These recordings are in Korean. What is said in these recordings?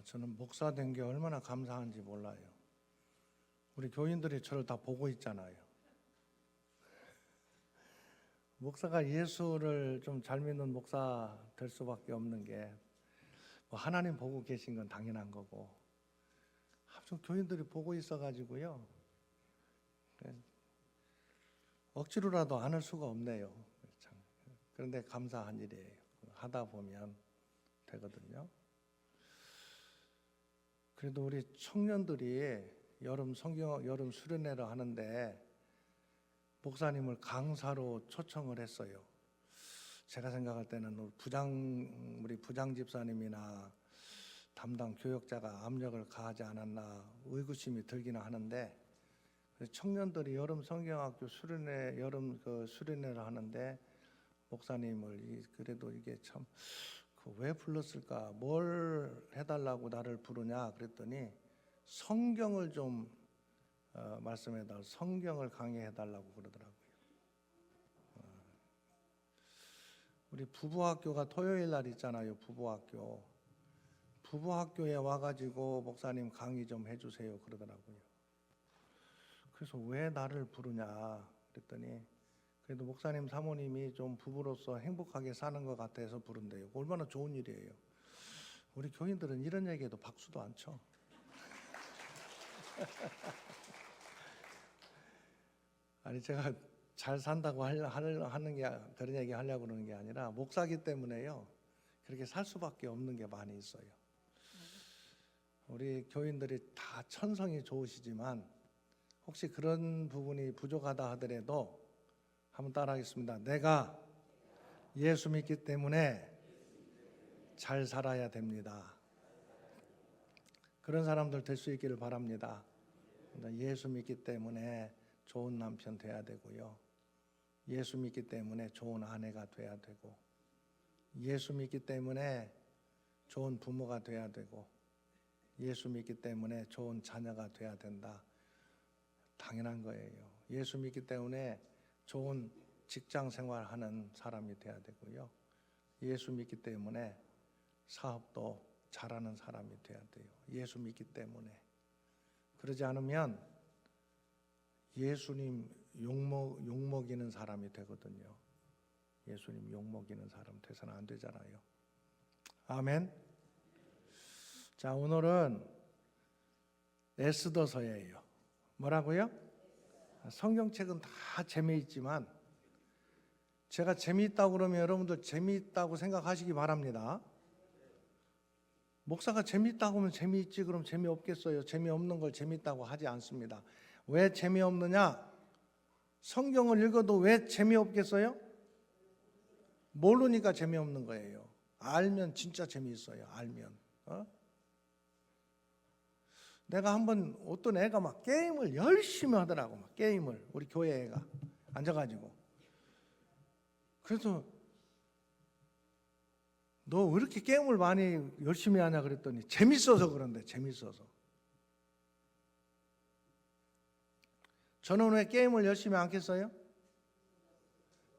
저는 목사 된 게 얼마나 감사한지 몰라요. 우리 교인들이 저를 다 보고 있잖아요. 목사가 예수를 좀 잘 믿는 목사 될 수밖에 없는 게 하나님 보고 계신 건 당연한 거고, 좀 교인들이 보고 있어가지고요, 억지로라도 안 할 수가 없네요. 참. 그런데 감사한 일이에요. 하다 보면 되거든요. 그래도 우리 청년들이 여름 수련회를 하는데 목사님을 강사로 초청을 했어요. 제가 생각할 때는 우리 부장 집사님이나 담당 교역자가 압력을 가하지 않았나 의구심이 들기는 하는데, 청년들이 여름 수련회를 하는데 목사님을 그래도 이게 참 왜 불렀을까? 뭘 해달라고 나를 부르냐? 그랬더니 성경을 좀 말씀해달라고, 성경을 강의해달라고 그러더라고요. 우리 부부학교가 토요일 날 있잖아요. 부부학교에 와가지고 목사님 강의 좀 해주세요 그러더라고요. 그래서 왜 나를 부르냐 그랬더니, 그래도 목사님 사모님이 좀 부부로서 행복하게 사는 것 같아서 부른대요. 얼마나 좋은 일이에요. 우리 교인들은 이런 얘기해도 박수도 안 쳐. 아니, 제가 잘 산다고 하는 게 그런 얘기 하려고 그러는 게 아니라, 목사기 때문에요, 그렇게 살 수밖에 없는 게 많이 있어요. 우리 교인들이 다 천성이 좋으시지만 혹시 그런 부분이 부족하다 하더라도 한번 따라하겠습니다. 내가 예수 믿기 때문에 잘 살아야 됩니다. 그런 사람들 될 수 있기를 바랍니다. 예수 믿기 때문에 좋은 남편 돼야 되고요. 예수 믿기 때문에 좋은 아내가 돼야 되고, 예수 믿기 때문에 좋은 부모가 돼야 되고, 예수 믿기 때문에 좋은 자녀가 돼야 된다. 당연한 거예요. 예수 믿기 때문에 좋은 직장 생활하는 사람이 돼야 되고요. 예수 믿기 때문에 사업도 잘하는 사람이 돼야 돼요. 예수 믿기 때문에. 그러지 않으면 예수님 욕먹이는 사람이 되거든요. 예수님 욕먹이는 사람 돼서는 안 되잖아요. 아멘. 자, 오늘은 에스더서예요. 뭐라고요? 성경책은 다 재미있지만, 제가 재미있다고 그러면 여러분들 재미있다고 생각하시기 바랍니다. 목사가 재미있다고 하면 재미있지 그럼 재미없겠어요? 재미없는 걸 재미있다고 하지 않습니다. 왜 재미없느냐? 성경을 읽어도 왜 재미없겠어요? 모르니까 재미없는 거예요. 알면 진짜 재미있어요. 알면. 내가 한번 어떤 애가 막 게임을 열심히 하더라고. 막 게임을, 우리 교회 애가 앉아가지고. 그래서 너 왜 이렇게 게임을 많이 열심히 하냐 그랬더니 재밌어서 그런데, 재밌어서. 저는 왜 게임을 열심히 않겠어요?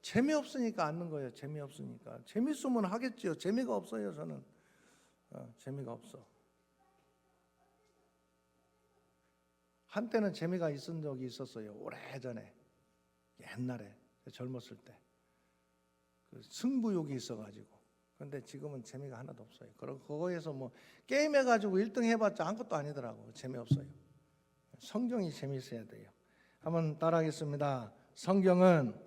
재미없으니까 않는 거예요. 재미없으니까. 재밌으면 하겠지요. 재미가 없어요. 저는 재미가 없어. 한때는 재미가 있은 적이 있었어요. 오래전에, 옛날에 젊었을 때 승부욕이 있어가지고. 그런데 지금은 재미가 하나도 없어요. 그거에서 뭐 게임해가지고 1등 해봤자 아무것도 아니더라고. 재미없어요. 성경이 재미있어야 돼요. 한번 따라하겠습니다. 성경은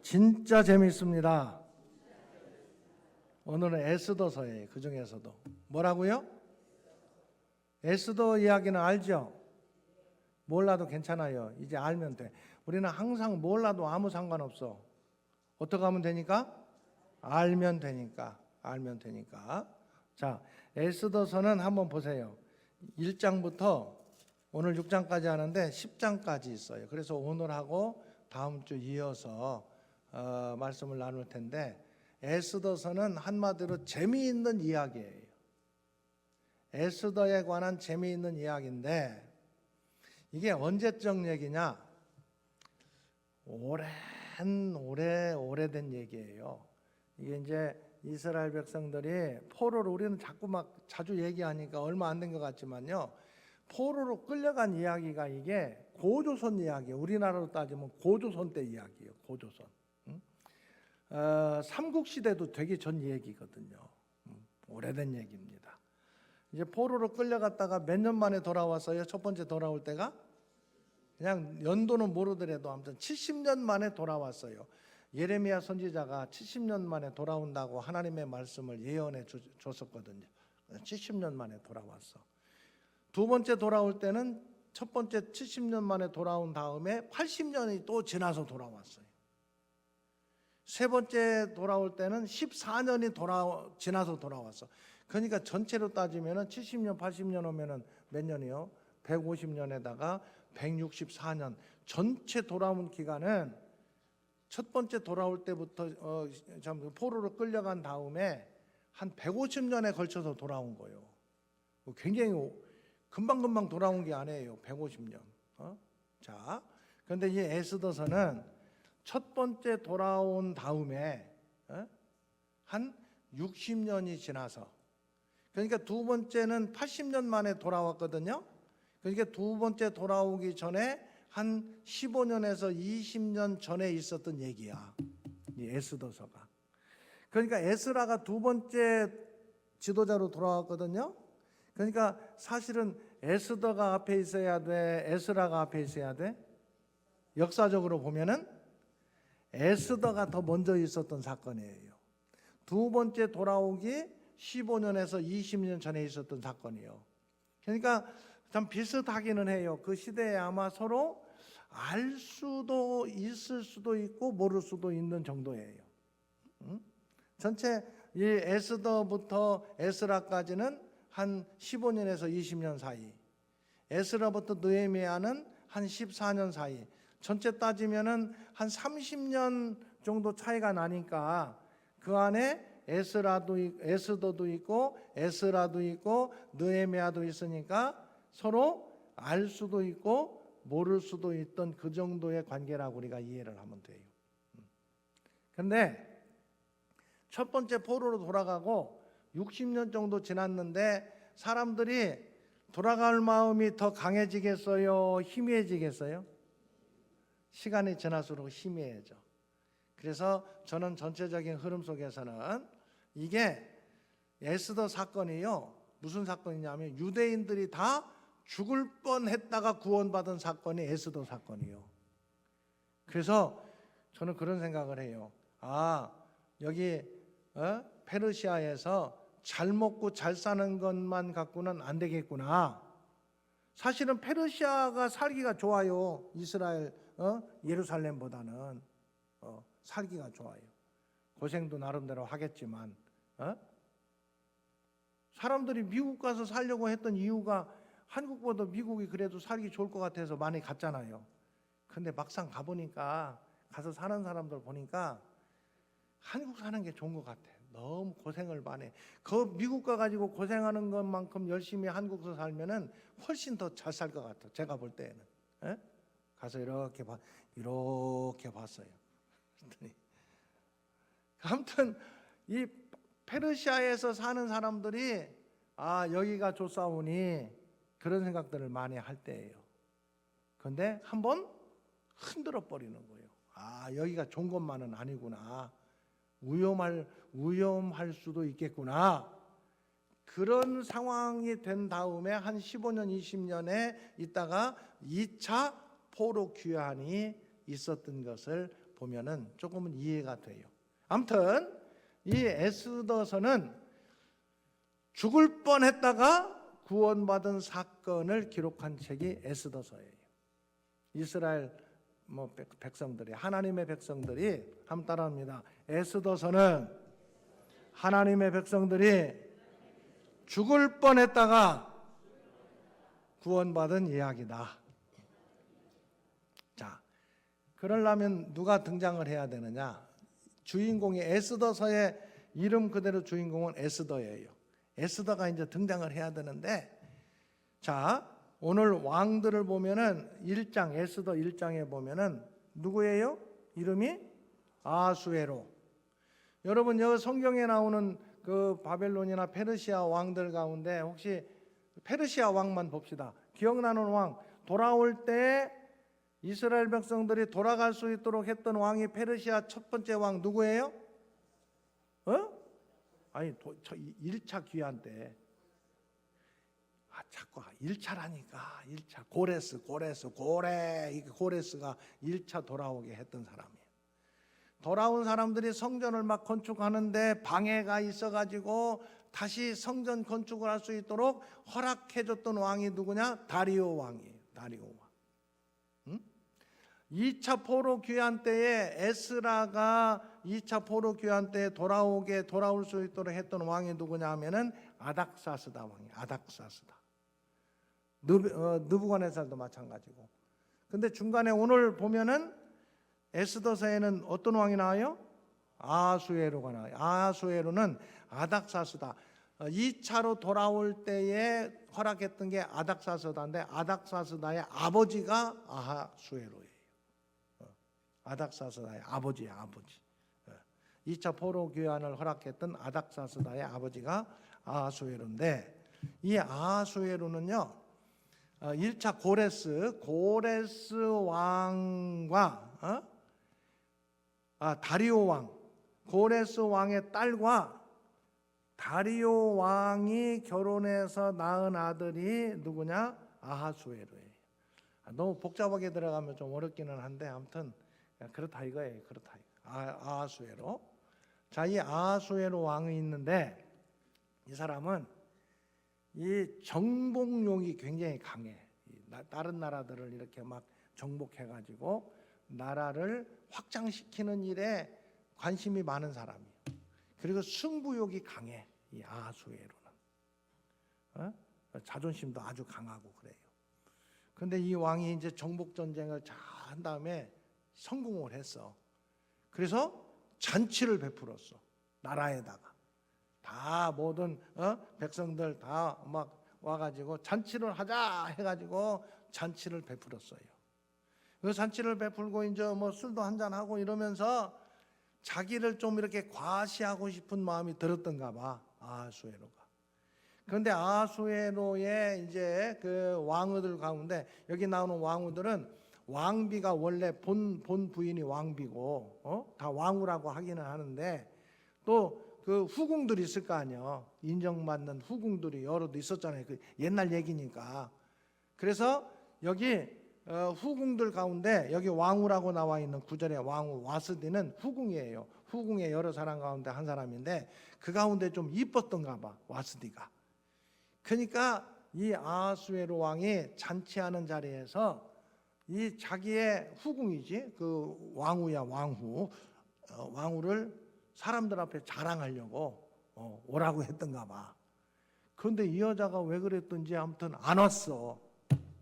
진짜 재미있습니다. 오늘은 에스더서예요. 그 중에서도. 뭐라고요? 에스더 이야기는 알죠? 몰라도 괜찮아요. 이제 알면 돼. 우리는 항상 몰라도 아무 상관없어. 어떻게 하면 되니까? 알면 되니까. 알면 되니까. 자, 에스더서는 한번 보세요. 1장부터 오늘 6장까지 하는데 10장까지 있어요. 그래서 오늘하고 다음 주 이어서 말씀을 나눌 텐데, 에스더서는 한마디로 재미있는 이야기예요. 에스더에 관한 재미있는 이야기인데, 이게 언제적 얘기냐? 오래된 얘기예요. 이게 이제 이스라엘 백성들이 포로로, 우리는 자꾸 막 자주 얘기하니까 얼마 안 된 것 같지만요, 포로로 끌려간 이야기가 이게 고조선 이야기예요. 우리나라로 따지면 고조선 때 이야기예요. 고조선. 삼국시대도 되기 전 얘기거든요. 오래된 얘기입니다. 이제 포로로 끌려갔다가 몇 년 만에 돌아왔어요. 첫 번째 돌아올 때가 그냥 연도는 모르더라도 아무튼 70년 만에 돌아왔어요. 예레미야 선지자가 70년 만에 돌아온다고 하나님의 말씀을 예언해 줬었거든요. 70년 만에 돌아왔어. 두 번째 돌아올 때는 첫 번째 70년 만에 돌아온 다음에 80년이 또 지나서 돌아왔어요. 세 번째 돌아올 때는 14년이 지나서 돌아왔어. 그러니까 전체로 따지면 70년, 80년 오면은 몇 년이요? 150년에다가 164년. 전체 돌아온 기간은 첫 번째 돌아올 때부터 포로로 끌려간 다음에 한 150년에 걸쳐서 돌아온 거예요. 굉장히 금방금방 돌아온 게 아니에요. 150년. 자, 그런데 이 에스더서는 첫 번째 돌아온 다음에 한 60년이 지나서, 그러니까 두 번째는 80년 만에 돌아왔거든요. 그러니까 두 번째 돌아오기 전에 한 15년에서 20년 전에 있었던 얘기야, 이 에스더서가. 그러니까 에스라가 두 번째 지도자로 돌아왔거든요. 그러니까 사실은 에스더가 앞에 있어야 돼, 에스라가 앞에 있어야 돼? 역사적으로 보면은 에스더가 더 먼저 있었던 사건이에요. 두 번째 돌아오기 15년에서 20년 전에 있었던 사건이에요. 그러니까 참 비슷하기는 해요. 그 시대에 아마 서로 알 수도 있을 수도 있고 모를 수도 있는 정도예요. 전체 이 에스더부터 에스라까지는 한 15년에서 20년 사이, 에스라부터 느헤미야는 한 14년 사이, 전체 따지면은 한 30년 정도 차이가 나니까 그 안에 에스더도 있고 에스라도 있고 느헤미야도 있으니까 서로 알 수도 있고 모를 수도 있던 그 정도의 관계라고 우리가 이해를 하면 돼요. 그런데 첫 번째 포로로 돌아가고 60년 정도 지났는데 사람들이 돌아갈 마음이 더 강해지겠어요? 희미해지겠어요? 시간이 지날수록 희미해져. 그래서 저는 전체적인 흐름 속에서는 이게 에스더 사건이요, 무슨 사건이냐면 유대인들이 다 죽을 뻔했다가 구원받은 사건이 에스더 사건이요. 그래서 저는 그런 생각을 해요. 여기 페르시아에서 잘 먹고 잘 사는 것만 갖고는 안 되겠구나. 사실은 페르시아가 살기가 좋아요. 이스라엘 예루살렘보다는 살기가 좋아요. 고생도 나름대로 하겠지만 사람들이 미국 가서 살려고 했던 이유가 한국보다 미국이 그래도 살기 좋을 것 같아서 많이 갔잖아요. 근데 막상 가보니까, 가서 사는 사람들 보니까 한국 사는 게 좋은 것 같아. 너무 고생을 많이 해. 그 미국 가가지고 고생하는 것만큼 열심히 한국에서 살면은 훨씬 더 잘 살 것 같아. 제가 볼 때에는. 가서 이렇게 봤어요. 아무튼 이 페르시아에서 사는 사람들이 여기가 좋사오니 그런 생각들을 많이 할 때예요. 그런데 한번 흔들어 버리는 거예요. 여기가 좋은 것만은 아니구나. 위험할 수도 있겠구나. 그런 상황이 된 다음에 한 15년, 20년에 있다가 2차 포로 귀환이 있었던 것을 보면은 조금은 이해가 돼요. 아무튼 이 에스더서는 죽을 뻔했다가 구원받은 사건을 기록한 책이 에스더서예요. 이스라엘 백성들이, 하나님의 백성들이 한번 따라합니다. 에스더서는 하나님의 백성들이 죽을 뻔했다가 구원받은 이야기다. 자, 그러려면 누가 등장을 해야 되느냐? 주인공이 에스더서의 이름 그대로 주인공은 에스더예요. 에스더가 이제 등장을 해야 되는데, 자, 오늘 왕들을 보면은 1장, 에스더 1장에 보면은 누구예요? 이름이 아수에로. 여러분 여기 성경에 나오는 그 바벨론이나 페르시아 왕들 가운데 혹시 페르시아 왕만 봅시다. 기억나는 왕, 돌아올 때 이스라엘 백성들이 돌아갈 수 있도록 했던 왕이 페르시아 첫 번째 왕 누구예요? 아니 1차 귀환 때. 자꾸 1차라니까. 1차 고레스 이게 고레스가 1차 돌아오게 했던 사람이에요. 돌아온 사람들이 성전을 막 건축하는데 방해가 있어가지고 다시 성전 건축을 할 수 있도록 허락해줬던 왕이 누구냐? 다리오 왕이에요. 다리오 왕. 2차 포로 귀환 때에 에스라가 2차 포로 귀환 때에 돌아올 수 있도록 했던 왕이 누구냐 하면은 아닥사스다 왕이에요. 아닥사스다. 느부갓네살도 마찬가지고. 근데 중간에 오늘 보면은 에스더서에는 어떤 왕이 나와요? 아하수에로가 나와요. 아하수에로는 아닥사스다. 2차로 돌아올 때에 허락했던 게 아닥사스다인데 아닥사스다의 아버지가 아하수에로예요. 아닥사스다의 아버지야, 아버지. 2차 포로 귀환을 허락했던 아닥사스다의 아버지가 아하수에로인데 이 아하수에로는요 1차 고레스 왕과 다리오 왕, 고레스 왕의 딸과 다리오 왕이 결혼해서 낳은 아들이 누구냐? 아하수에로예요. 너무 복잡하게 들어가면 좀 어렵기는 한데 아무튼 그렇다 이거예요. 그렇다. 아하수에로. 자, 이 아하수에로 왕이 있는데 이 사람은 이 정복욕이 굉장히 강해. 다른 나라들을 이렇게 막 정복해가지고 나라를 확장시키는 일에 관심이 많은 사람이에요. 그리고 승부욕이 강해. 이 아하수에로는 자존심도 아주 강하고 그래요. 그런데 이 왕이 이제 정복 전쟁을 잘 한 다음에 성공을 했어. 그래서 잔치를 베풀었어. 나라에다가 다 모든 백성들 다 막 와가지고 잔치를 하자 해가지고 잔치를 베풀었어요. 그 잔치를 베풀고 이제 뭐 술도 한잔 하고 이러면서 자기를 좀 이렇게 과시하고 싶은 마음이 들었던가 봐. 아하수에로가. 그런데 아하수에로의 이제 그 왕후들 가운데 여기 나오는 왕후들은 왕비가 원래 본 부인이 왕비고 다 왕후라고 하기는 하는데 또 그 후궁들이 있을 거 아니에요. 인정받는 후궁들이 여럿 있었잖아요. 그 옛날 얘기니까. 그래서 여기 후궁들 가운데 여기 왕후라고 나와 있는 9절에 왕후 와스디는 후궁이에요. 후궁의 여러 사람 가운데 한 사람인데 그 가운데 좀 이뻤던가 봐. 와스디가. 그러니까 이 아하수에로 왕이 잔치하는 자리에서 이 자기의 후궁이지 그 왕후야 왕후 왕후를 사람들 앞에 자랑하려고 오라고 했던가 봐. 그런데 이 여자가 왜 그랬던지 아무튼 안 왔어.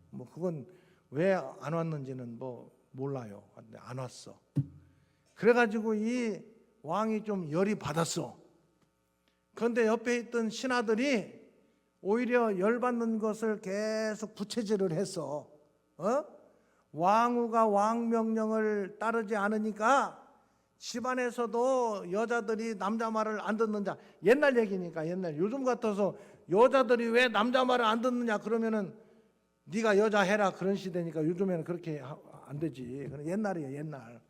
뭐 그건 왜 안 왔는지는 뭐 몰라요. 근데 안 왔어. 그래가지고 이 왕이 좀 열이 받았어. 그런데 옆에 있던 신하들이 오히려 열받는 것을 계속 부채질을 했어. 왕후가 왕 명령을 따르지 않으니까 집안에서도 여자들이 남자 말을 안 듣는 자. 옛날 얘기니까 옛날. 요즘 같아서 여자들이 왜 남자 말을 안 듣느냐 그러면은 네가 여자 해라 그런 시대니까 요즘에는 그렇게 안 되지. 옛날이에요 옛날.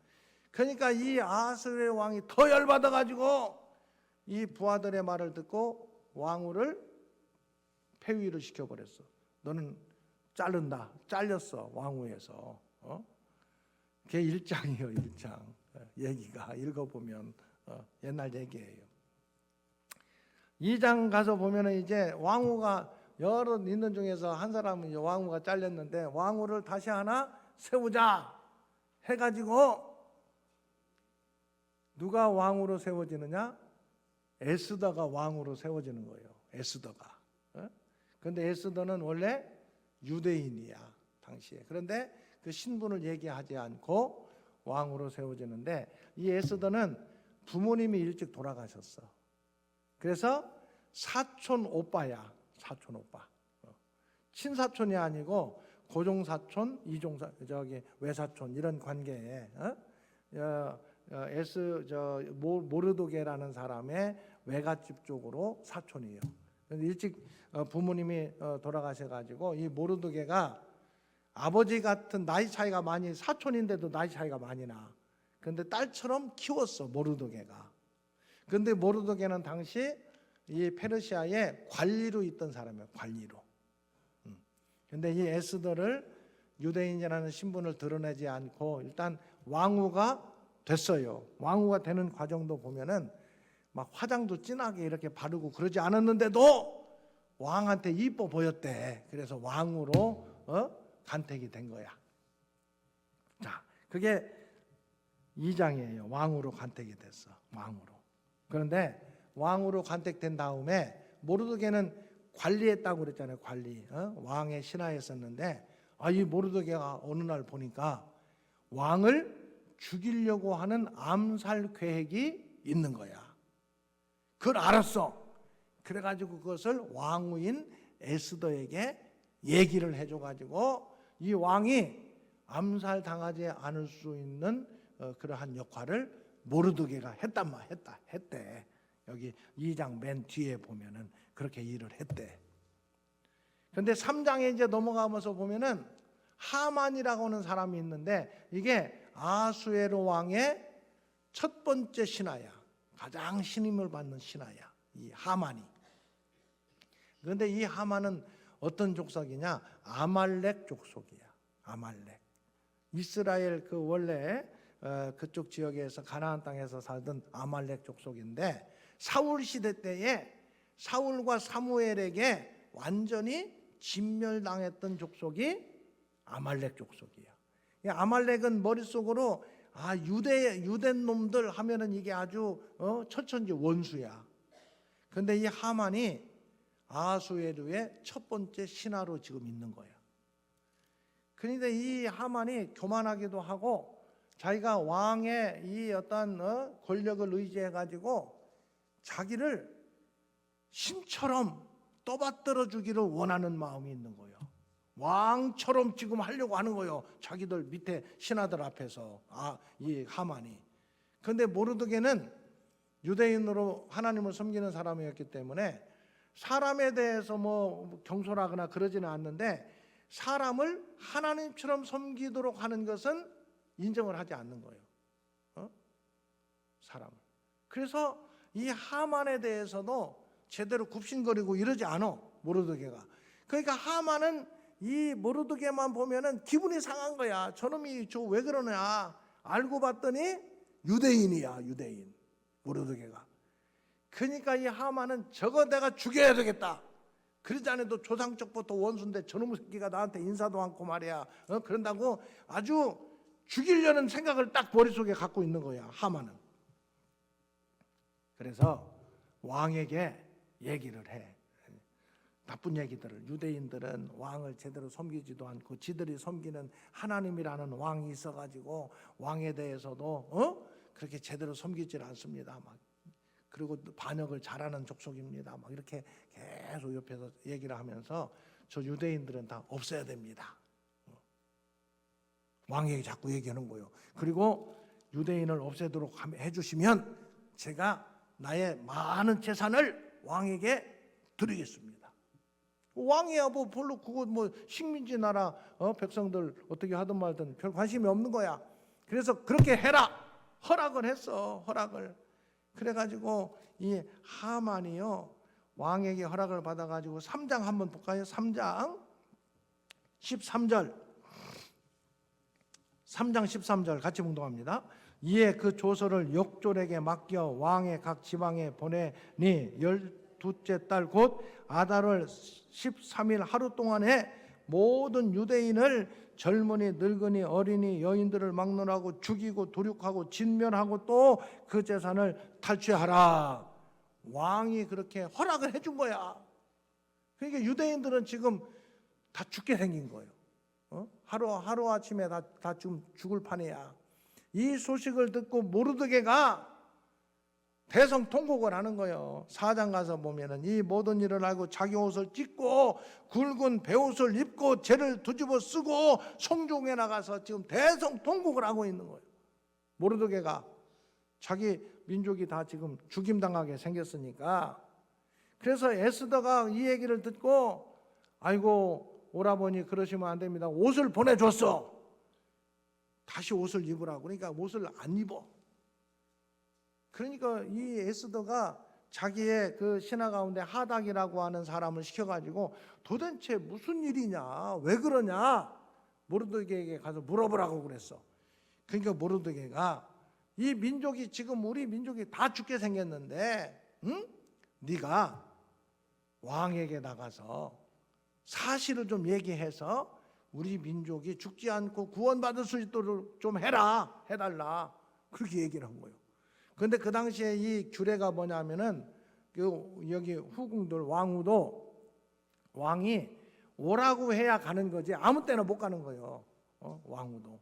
그러니까 이 아하수에로 왕이 더 열받아가지고 이 부하들의 말을 듣고 왕후를 폐위를 시켜버렸어. 너는 자른다. 잘렸어 왕후에서. 그게 1장이에요 1장. 얘기가 읽어보면 옛날 얘기예요. 2장 가서 보면은 이제 왕후가 여러 있는 중에서 한 사람은 이제 왕후가 잘렸는데 왕후를 다시 하나 세우자 해가지고 누가 왕후로 세워지느냐? 에스더가 왕후로 세워지는 거예요. 에스더가. 그런데 에스더는 원래 유대인이야 당시에. 그런데 그 신분을 얘기하지 않고 왕으로 세워지는데 이 에스더는 부모님이 일찍 돌아가셨어. 그래서 사촌 오빠야. 사촌 오빠. 친사촌이 아니고 고종사촌, 이종사 저기 외사촌 이런 관계에 모르드게라는 사람의 외갓집 쪽으로 사촌이에요. 근데 일찍 부모님이 돌아가셔가지고 이 모르드게가 아버지 같은 나이 차이가 많이, 사촌인데도 나이 차이가 많이 나. 근데 딸처럼 키웠어, 모르드게가. 근데 모르드게는 당시 이 페르시아의 관리로 있던 사람이에요, 관리로. 근데 이 에스더를 유대인이라는 신분을 드러내지 않고 일단 왕후가 됐어요. 왕후가 되는 과정도 보면은 막 화장도 진하게 이렇게 바르고 그러지 않았는데도 왕한테 이뻐 보였대. 그래서 왕후로 간택이 된 거야. 자, 그게 2장이에요. 왕후로 간택이 됐어. 왕후로. 그런데 왕후로 간택된 다음에 모르드게는 관리했다고 그랬잖아요. 관리. 왕의 신하였었는데 이 모르드게가 어느 날 보니까 왕을 죽이려고 하는 암살 계획이 있는 거야. 그걸 알았어. 그래가지고 그것을 왕후인 에스더에게 얘기를 해줘가지고 이 왕이 암살당하지 않을 수 있는 그러한 역할을 모르드게가 했대. 여기 2장 맨 뒤에 보면은 그렇게 일을 했대. 근데 3장에 이제 넘어가면서 보면은 하만이라고 하는 사람이 있는데 이게 아수에로 왕의 첫 번째 신하야. 가장 신임을 받는 신하야. 이 하만이. 그런데 이 하만은 어떤 족속이냐? 아말렉 족속이야. 아말렉. 이스라엘 그 원래 그쪽 지역에서 가나안 땅에서 살던 아말렉 족속인데 사울 시대 때에 사울과 사무엘에게 완전히 진멸당했던 족속이 아말렉 족속이야. 이 아말렉은 머릿속으로 유대 놈들 하면은 이게 아주 천천지 원수야. 근데 이 하만이 아수에르의 첫 번째 신하로 지금 있는 거야. 그런데 이 하만이 교만하기도 하고 자기가 왕의 이 어떤 권력을 의지해 가지고 자기를 신처럼 떠받들어 주기를 원하는 마음이 있는 거예요. 왕처럼 지금 하려고 하는 거예요. 자기들 밑에 신하들 앞에서 이 하만이. 그런데 모르드게는 유대인으로 하나님을 섬기는 사람이었기 때문에 사람에 대해서 뭐 경솔하거나 그러지는 않는데 사람을 하나님처럼 섬기도록 하는 것은 인정을 하지 않는 거예요. 사람을. 그래서 이 하만에 대해서도 제대로 굽신거리고 이러지 않아, 모르드게가. 그러니까 하만은 이 모르드게만 보면은 기분이 상한 거야. 저놈이 저 왜 그러냐. 알고 봤더니 유대인이야, 유대인. 모르드게가. 그러니까 이 하만은 저거 내가 죽여야 되겠다. 그러지 않아도 조상적부터 원수인데 저놈의 새끼가 나한테 인사도 않고 말이야. 그런다고 아주 죽이려는 생각을 딱 머릿속에 갖고 있는 거야, 하만은. 그래서 왕에게 얘기를 해. 나쁜 얘기들을. 유대인들은 왕을 제대로 섬기지도 않고 지들이 섬기는 하나님이라는 왕이 있어가지고 왕에 대해서도 그렇게 제대로 섬기질 않습니다. 막 그리고 반역을 잘하는 족속입니다. 막 이렇게 계속 옆에서 얘기를 하면서 저 유대인들은 다 없애야 됩니다. 왕에게 자꾸 얘기하는 거예요. 그리고 유대인을 없애도록 해주시면 제가 나의 많은 재산을 왕에게 드리겠습니다. 왕이야 뭐 별로 그거 뭐 식민지 나라 백성들 어떻게 하든 말든 별 관심이 없는 거야. 그래서 그렇게 해라 허락을 했어. 허락을. 그래가지고 이 하만이요 왕에게 허락을 받아가지고 3장 한번 볼까요? 3장 13절 3장 13절 같이 봉독합니다. 이에 그 조서를 역졸에게 맡겨 왕의 각 지방에 보내니 12째 달 곧 아달월 13일 하루 동안에 모든 유대인을 젊은이 늙은이 어린이 여인들을 막론하고 죽이고 도륙하고 진멸하고 또 그 재산을 탈취하라. 왕이 그렇게 허락을 해준 거야. 그러니까 유대인들은 지금 다 죽게 생긴 거예요. 하루 아침에 다 지금 죽을 판이야. 이 소식을 듣고 모르드게가 대성통곡을 하는 거예요. 4장 가서 보면은 이 모든 일을 알고 자기 옷을 찢고 굵은 베옷을 입고 죄를 뒤집어 쓰고 성중에 나가서 지금 대성통곡을 하고 있는 거예요. 모르드게가. 자기 민족이 다 지금 죽임당하게 생겼으니까. 그래서 에스더가 이 얘기를 듣고 아이고 오라버니 그러시면 안 됩니다. 옷을 보내줬어. 다시 옷을 입으라고. 그러니까 옷을 안 입어. 그러니까 이 에스더가 자기의 그 신하 가운데 하닥이라고 하는 사람을 시켜가지고 도대체 무슨 일이냐, 왜 그러냐, 모르드게에게 가서 물어보라고 그랬어. 그러니까 모르드게가 이 민족이 지금 우리 민족이 다 죽게 생겼는데, 응? 네가 왕에게 나가서 사실을 좀 얘기해서 우리 민족이 죽지 않고 구원받을 수 있도록 좀 해달라. 그렇게 얘기를 한 거예요. 그런데 그 당시에 이 규례가 뭐냐면은 여기 후궁들 왕후도 왕이 오라고 해야 가는 거지 아무 때나 못 가는 거예요. 왕후도.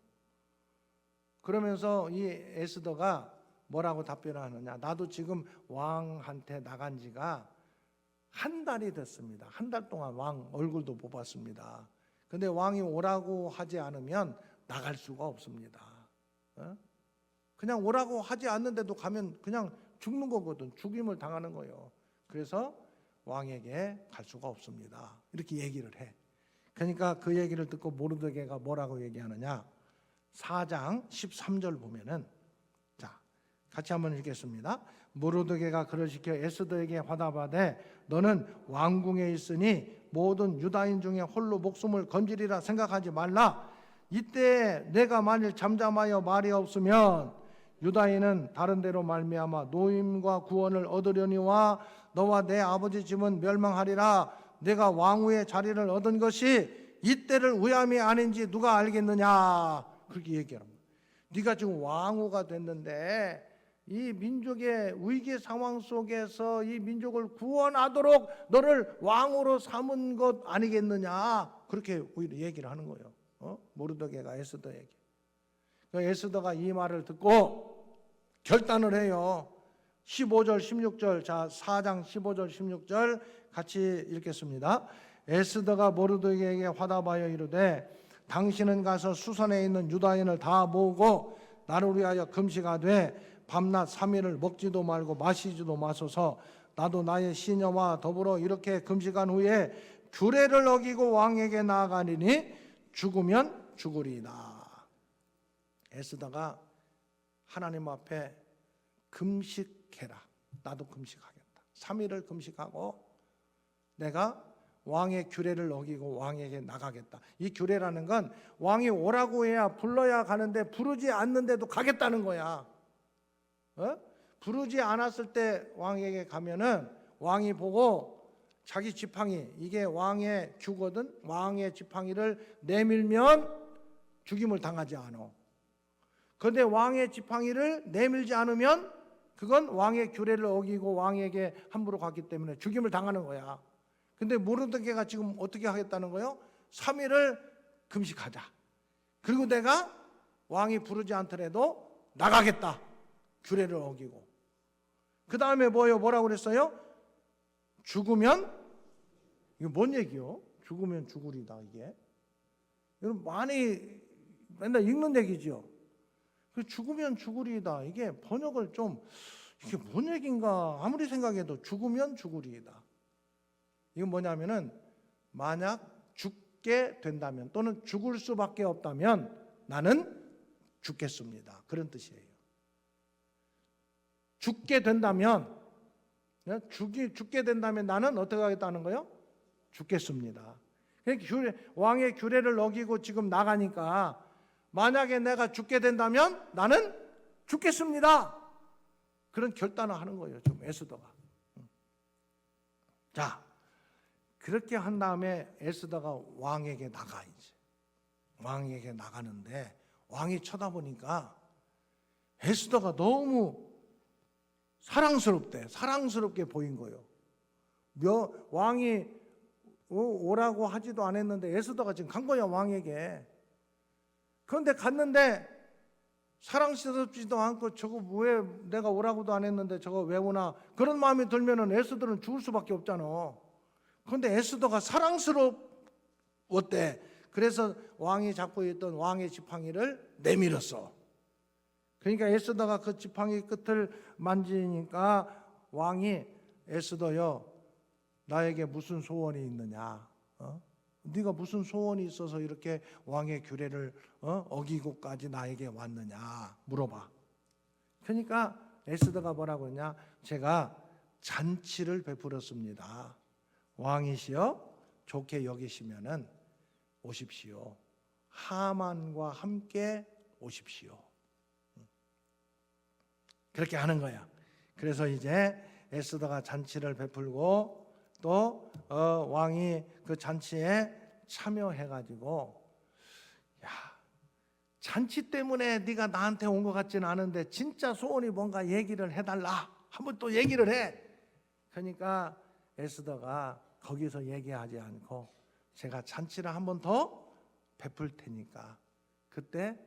그러면서 이 에스더가 뭐라고 답변을 하느냐. 나도 지금 왕한테 나간 지가 한 달이 됐습니다. 한 달 동안 왕 얼굴도 못 봤습니다. 근데 왕이 오라고 하지 않으면 나갈 수가 없습니다. 그냥 오라고 하지 않는데도 가면 그냥 죽는 거거든. 죽임을 당하는 거예요. 그래서 왕에게 갈 수가 없습니다. 이렇게 얘기를 해. 그러니까 그 얘기를 듣고 모르드게가 뭐라고 얘기하느냐. 4장 13절 보면은, 자 같이 한번 읽겠습니다. 모르드게가 그를 시켜 에스더에게 화답하되 너는 왕궁에 있으니 모든 유다인 중에 홀로 목숨을 건지리라 생각하지 말라. 이때 내가 만일 잠잠하여 말이 없으면 유다인은 다른 데로 말미암아 노임과 구원을 얻으려니와 너와 내 아버지 집은 멸망하리라. 내가 왕후의 자리를 얻은 것이 이때를 위함이 아닌지 누가 알겠느냐. 그렇게 얘기합니다. 네가 지금 왕후가 됐는데 이 민족의 위기 상황 속에서 이 민족을 구원하도록 너를 왕으로 삼은 것 아니겠느냐. 그렇게 오히려 얘기를 하는 거예요. 모르드게가 에스더에게. 에스더가 이 말을 듣고 결단을 해요. 15절 16절, 자 4장 15절 16절 같이 읽겠습니다. 에스더가 모르드게에게 화답하여 이르되 당신은 가서 수선에 있는 유다인을 다 모으고 나를 위하여 금식하되 밤낮 3일을 먹지도 말고 마시지도 마소서. 나도 나의 시녀와 더불어 이렇게 금식한 후에 규례를 어기고 왕에게 나아가리니 죽으면 죽으리이다. 에스더가 하나님 앞에 금식해라. 나도 금식하겠다. 3일을 금식하고 내가 왕의 규례를 어기고 왕에게 나가겠다. 이 규례라는 건 왕이 오라고 해야 불러야 가는데 부르지 않는데도 가겠다는 거야. 부르지 않았을 때 왕에게 가면은 왕이 보고 자기 지팡이, 이게 왕의 규거든. 왕의 지팡이를 내밀면 죽임을 당하지 않아. 그런데 왕의 지팡이를 내밀지 않으면 그건 왕의 규례를 어기고 왕에게 함부로 갔기 때문에 죽임을 당하는 거야. 근데 모르드게가 지금 어떻게 하겠다는 거예요? 3일을 금식하자. 그리고 내가 왕이 부르지 않더라도 나가겠다. 규례를 어기고. 그 다음에 뭐라고 그랬어요? 죽으면, 이거 뭔 얘기요? 죽으면 죽으리다. 이게 여러분 많이 맨날 읽는 얘기죠. 죽으면 죽으리다. 이게 번역을 좀, 이게 뭔 얘기인가 아무리 생각해도 죽으면 죽으리다. 이건 뭐냐면은 만약 죽게 된다면 또는 죽을 수밖에 없다면 나는 죽겠습니다. 그런 뜻이에요. 죽게 된다면, 죽게 된다면 나는 어떻게 하겠다는 거예요? 죽겠습니다. 그러니까 왕의 규례를 어기고 지금 나가니까 만약에 내가 죽게 된다면 나는 죽겠습니다. 그런 결단을 하는 거예요. 지금 에스더가. 자, 그렇게 한 다음에 에스더가 왕에게 나가. 이제 왕에게 나가는데 왕이 쳐다보니까 에스더가 너무 사랑스럽게 보인 거예요. 왕이 오라고 하지도 않았는데 에스더가 지금 간 거야 왕에게. 그런데 갔는데 사랑스럽지도 않고 저거 왜 내가 오라고도 안 했는데 저거 왜 오나 그런 마음이 들면은 에스더는 죽을 수밖에 없잖아. 그런데 에스더가 사랑스러웠대. 그래서 왕이 잡고 있던 왕의 지팡이를 내밀었어. 그러니까 에스더가 그 지팡이 끝을 만지니까 왕이 에스더여 나에게 무슨 소원이 있느냐? 네가 무슨 소원이 있어서 이렇게 왕의 규례를 어기고까지 나에게 왔느냐 물어봐. 그러니까 에스더가 뭐라고 했냐? 제가 잔치를 베풀었습니다. 왕이시여 좋게 여기시면은 오십시오. 하만과 함께 오십시오. 그렇게 하는 거야. 그래서 이제 에스더가 잔치를 베풀고 또 왕이 그 잔치에 참여해가지고 야 잔치 때문에 네가 나한테 온 것 같지는 않은데 진짜 소원이 뭔가 얘기를 해달라. 한번 또 얘기를 해. 그러니까 에스더가 거기서 얘기하지 않고 제가 잔치를 한 번 더 베풀 테니까 그때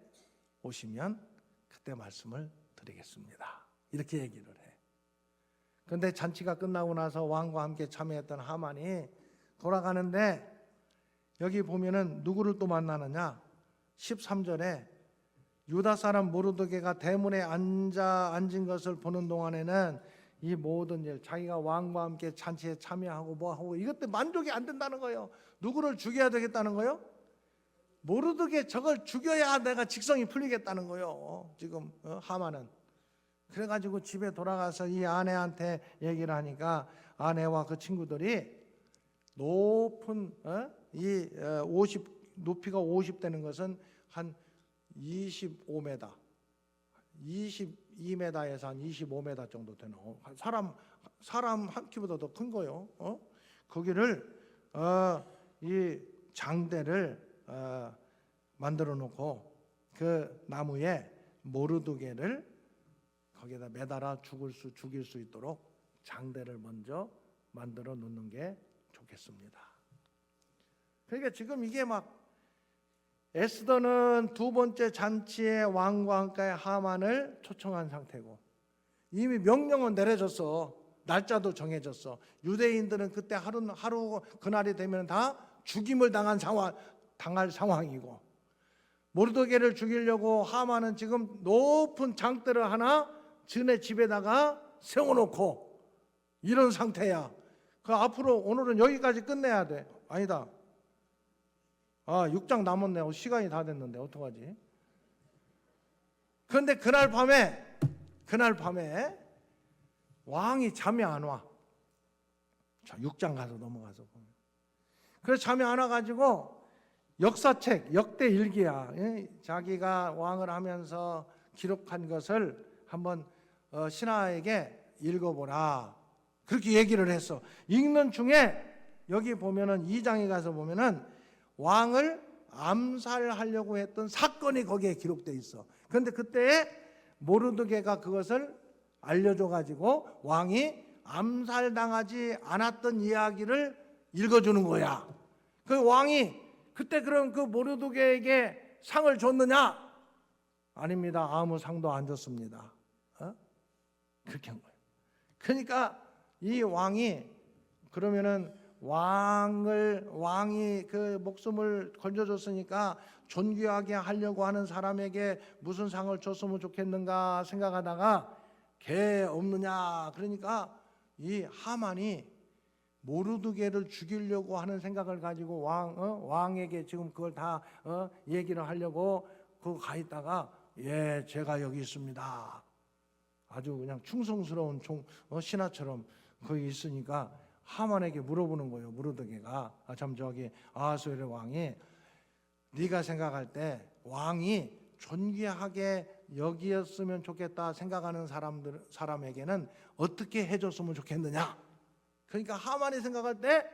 오시면 그때 말씀을 드리겠습니다. 이렇게 얘기를 해. 그런데 잔치가 끝나고 나서 왕과 함께 참여했던 하만이 돌아가는데 여기 보면은 누구를 또 만나느냐? 13절에 유다 사람 모르드게가 대문에 앉은 것을 보는 동안에는 이 모든 일 자기가 왕과 함께 잔치에 참여하고 뭐하고 이것 때문에 만족이 안 된다는 거예요. 누구를 죽여야 되겠다는 거예요? 모르드게 저걸 죽여야 내가 직성이 풀리겠다는 거예요. 지금 하만은. 그래가지고 집에 돌아가서 이 아내한테 얘기를 하니까 아내와 그 친구들이 높은 이 50 높이가 50 되는 것은 한 25m, 22m에서 한 25m 정도 되는 사람 한 키보다 더 큰 거요. 거기를 이 장대를 만들어 놓고 그 나무에 모르드게를 거기에다 매달아 죽일 수 있도록 장대를 먼저 만들어 놓는 게 좋겠습니다. 그러니까 지금 이게 막 에스더는 두 번째 잔치에 왕과 함께 하만을 초청한 상태고 이미 명령은 내려졌어. 날짜도 정해졌어. 유대인들은 그때 하루 그날이 되면 다 죽임을 당할 상황이고 모르드게를 죽이려고 하만은 지금 높은 장대를 하나 전에 집에다가 세워놓고 이런 상태야. 그 앞으로 오늘은 여기까지 끝내야 돼. 아니다. 6장 남았네. 시간이 다 됐는데 어떡하지? 그런데 그날 밤에 왕이 잠이 안 와. 자, 6장 가서 넘어가서 보면. 그래서 잠이 안 와가지고 역사책, 역대 일기야. 자기가 왕을 하면서 기록한 것을 한번 신하에게 읽어보라. 그렇게 얘기를 했어. 읽는 중에 여기 보면은 2장에 가서 보면은 왕을 암살하려고 했던 사건이 거기에 기록되어 있어. 그런데 그때 모르드게가 그것을 알려줘가지고 왕이 암살당하지 않았던 이야기를 읽어주는 거야. 그 왕이 그때 그럼 그 모르드게에게 상을 줬느냐? 아닙니다. 아무 상도 안 줬습니다. 그렇게 한 거예요. 그러니까 이 왕이 그러면은 왕이 그 목숨을 건져줬으니까 존귀하게 하려고 하는 사람에게 무슨 상을 줬으면 좋겠는가 생각하다가 개 없느냐. 그러니까 이 하만이 모르드게를 죽이려고 하는 생각을 가지고 왕에게 지금 그걸 다 얘기를 하려고 그거 가 있다가 예 제가 여기 있습니다. 아주 그냥 충성스러운 신하처럼 거기 있으니까 하만에게 물어보는 거예요. 모르드게가 아하수에르 왕이 네가 생각할 때 왕이 존귀하게 여기었으면 좋겠다 생각하는 사람에게는 어떻게 해줬으면 좋겠느냐. 그러니까 하만이 생각할 때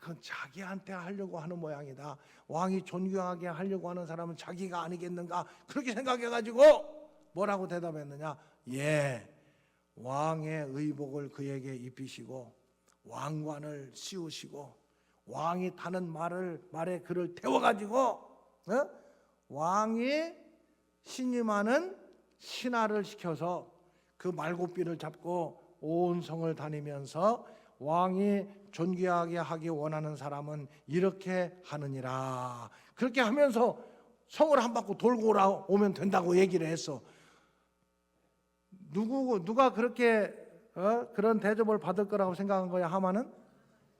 그건 자기한테 하려고 하는 모양이다. 왕이 존귀하게 하려고 하는 사람은 자기가 아니겠는가. 그렇게 생각해가지고 뭐라고 대답했느냐. 예, 왕의 의복을 그에게 입히시고 왕관을 씌우시고 왕이 타는 말에 그를 태워가지고 왕이 신임하는 신하를 시켜서 그 말고삐를 잡고 온 성을 다니면서 왕이 존귀하게 하기 원하는 사람은 이렇게 하느니라. 그렇게 하면서 성을 한 바퀴 돌고 오면 된다고 얘기를 했어. 누가 그렇게 그런 대접을 받을 거라고 생각한 거야? 하만은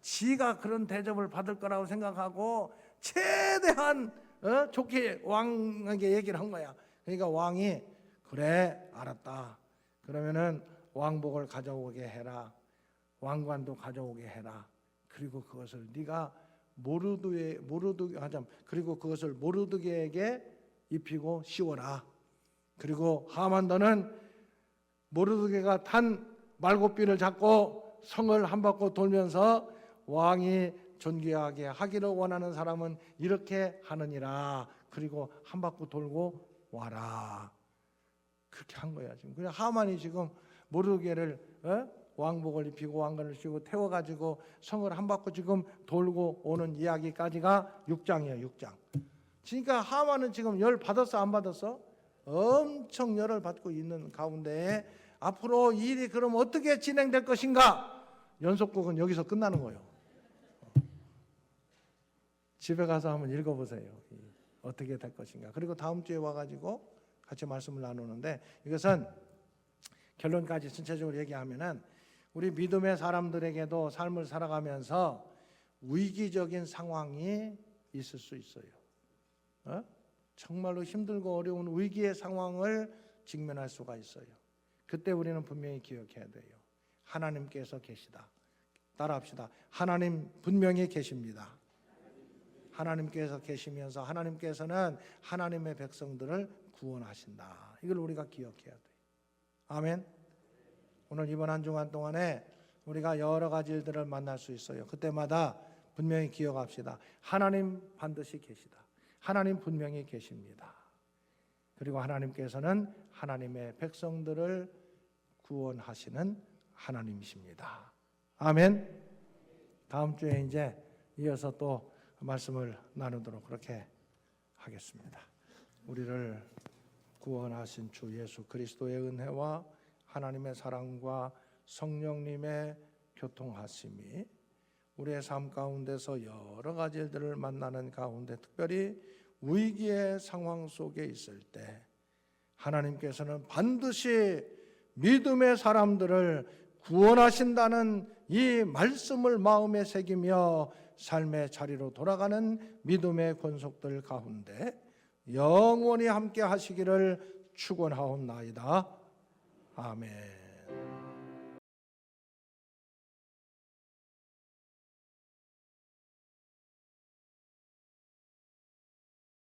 지가 그런 대접을 받을 거라고 생각하고 최대한 좋게 왕에게 얘기를 한 거야. 그러니까 왕이 그래 알았다. 그러면은 왕복을 가져오게 해라. 왕관도 가져오게 해라. 그리고 그것을 네가 그리고 그것을 모르드게에게 입히고 씌워라. 그리고 하만 너는 모르드게가 탄 말곶비를 잡고 성을 한 바퀴 돌면서 왕이 존귀하게 하기를 원하는 사람은 이렇게 하느니라. 그리고 한 바퀴 돌고 와라. 그렇게 한 거야 지금. 그냥 하만이 지금 모르드게를 왕복을 입히고 왕관을 씌우고 태워가지고 성을 한 바퀴 지금 돌고 오는 이야기까지가 6장이에요. 6장. 그러니까 하만은 지금 열 받았어 안 받았어? 엄청 열을 받고 있는 가운데 앞으로 이 일이 그럼 어떻게 진행될 것인가? 연속곡은 여기서 끝나는 거예요. 집에 가서 한번 읽어보세요. 어떻게 될 것인가. 그리고 다음 주에 와가지고 같이 말씀을 나누는데 이것은 결론까지 전체적으로 얘기하면은 우리 믿음의 사람들에게도 삶을 살아가면서 위기적인 상황이 있을 수 있어요. 정말로 힘들고 어려운 위기의 상황을 직면할 수가 있어요. 그때 우리는 분명히 기억해야 돼요. 하나님께서 계시다. 따라합시다. 하나님 분명히 계십니다. 하나님께서 계시면서 하나님께서는 하나님의 백성들을 구원하신다. 이걸 우리가 기억해야 돼요. 아멘. 오늘 이번 한 주간 동안에 우리가 여러 가지 일들을 만날 수 있어요. 그때마다 분명히 기억합시다. 하나님 반드시 계시다. 하나님 분명히 계십니다. 그리고 하나님께서는 하나님의 백성들을 구원하시는 하나님이십니다. 아멘. 다음 주에 이제 이어서 또 말씀을 나누도록 그렇게 하겠습니다. 우리를 구원하신 주 예수 그리스도의 은혜와 하나님의 사랑과 성령님의 교통하심이 우리의 삶 가운데서 여러 가지 일들을 만나는 가운데 특별히 위기의 상황 속에 있을 때 하나님께서는 반드시 믿음의 사람들을 구원하신다는 이 말씀을 마음에 새기며 삶의 자리로 돌아가는 믿음의 권속들 가운데 영원히 함께 하시기를 축원하옵나이다. 아멘.